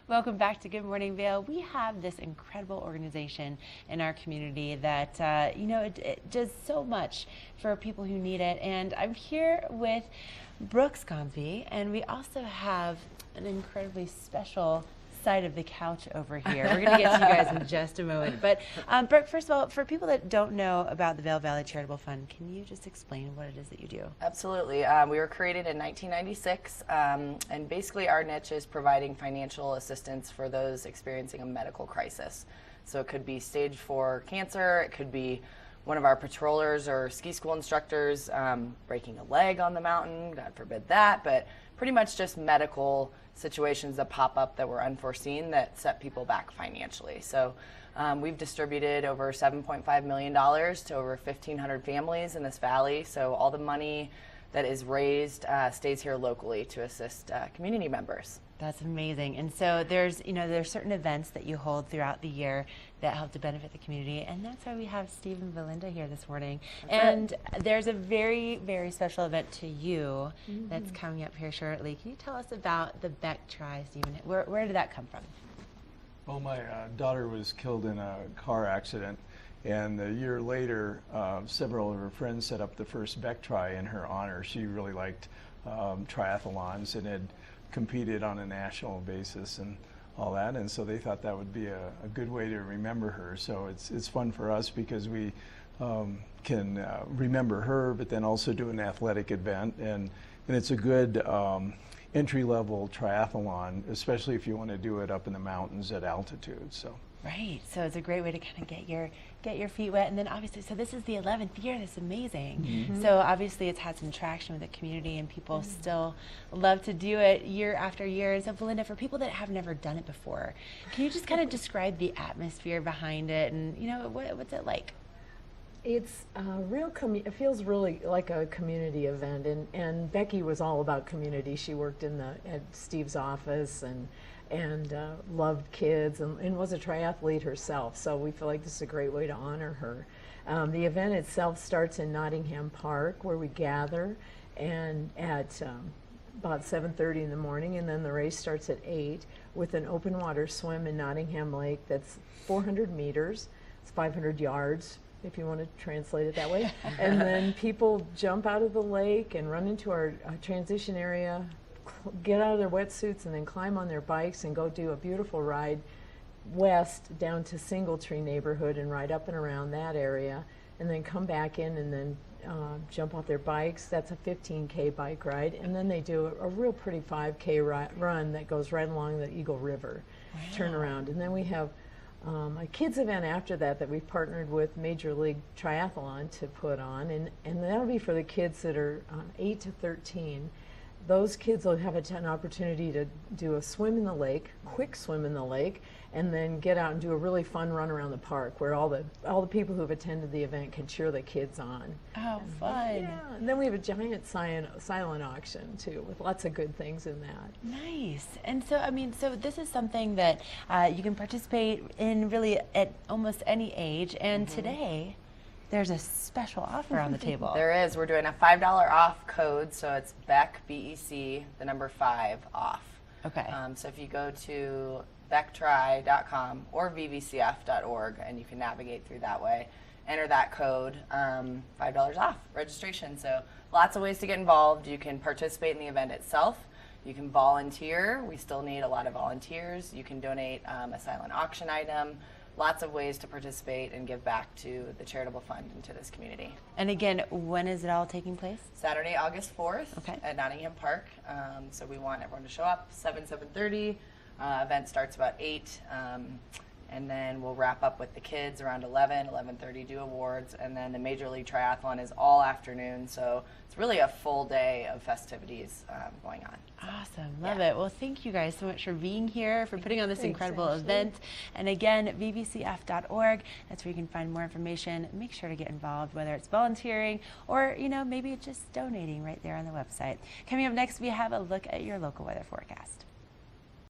Welcome back to Good Morning Vail. We have this incredible organization in our community that, it does so much for people who need it. And I'm here with Brooke Skjonsby, and we also have an incredibly special side of the couch over here. We're going to get to you guys in just a moment. But Brooke, first of all, for people that don't know about the Vail Valley Charitable Fund, can you just explain what it is that you do? Absolutely. We were created in 1996, and basically our niche is providing financial assistance for those experiencing a medical crisis. So it could be stage 4 cancer, it could be one of our patrollers or ski school instructors breaking a leg on the mountain, God forbid that, but pretty much just medical situations that pop up that were unforeseen that set people back financially. So we've distributed over $7.5 million to over 1,500 families in this valley. So all the money that is raised stays here locally to assist community members. That's amazing. And so there's certain events that you hold throughout the year that help to benefit the community, and that's why we have Steve and Valinda here this morning. And there's a very, very special event to you that's coming up here shortly. Can you tell us about the Beck Try, Stephen? Where did that come from? Well, my daughter was killed in a car accident, and a year later, several of her friends set up the first Beck Try in her honor. She really liked triathlons and had competed on a national basis and all that, and so they thought that would be a good way to remember her. So it's fun for us because we can remember her, but then also do an athletic event, and it's a good entry-level triathlon, especially if you want to do it up in the mountains at altitude. So. Right, so it's a great way to kind of get your feet wet, and then obviously, so this is the 11th year. That's amazing. So obviously, it's had some traction with the community, and people still love to do it year after year. And so, Valinda, for people that have never done it before, can you just kind of describe the atmosphere behind it, and what's it like? It's it feels really like a community event, and Becky was all about community. She worked at Steve's office and loved kids and was a triathlete herself. So we feel like this is a great way to honor her. The event itself starts in Nottingham Park, where we gather, and at about 7:30 in the morning, and then the race starts at 8 with an open water swim in Nottingham Lake. That's 400 meters. It's 500 yards, if you want to translate it that way. And then people jump out of the lake and run into our transition area, get out of their wetsuits, and then climb on their bikes and go do a beautiful ride west down to Singletree neighborhood and ride up and around that area, and then come back in and then jump off their bikes. That's a 15K bike ride, and then they do a real pretty 5K run that goes right along the Eagle River. Wow. Turn around, and then we have a kids event after that we've partnered with Major League Triathlon to put on, and that'll be for the kids that are 8 to 13. Those kids will have an opportunity to do a swim in the lake, quick swim in the lake, and then get out and do a really fun run around the park where all the people who've attended the event can cheer the kids on. Oh, fun. Yeah, and then we have a giant silent auction too, with lots of good things in that. Nice. And so, so this is something that you can participate in really at almost any age, and today, there's a special offer on the table. There is. We're doing a $5 off code, so it's BEC, B-E-C, the number 5 off. Okay. So if you go to becktry.com or vvcf.org, and you can navigate through that way, enter that code, $5 off registration. So lots of ways to get involved. You can participate in the event itself. You can volunteer. We still need a lot of volunteers. You can donate a silent auction item. Lots of ways to participate and give back to the charitable fund and to this community. And again, when is it all taking place? Saturday, August 4th at Nottingham Park. So we want everyone to show up, 7:30. Event starts about 8. And then we'll wrap up with the kids around 11:30, do awards, and then the Major League Triathlon is all afternoon, so it's really a full day of festivities going on. Awesome, love it. Well, thank you guys so much for being here, for putting on this incredible event. And again, vvcf.org, that's where you can find more information. Make sure to get involved, whether it's volunteering or, maybe just donating right there on the website. Coming up next, we have a look at your local weather forecast.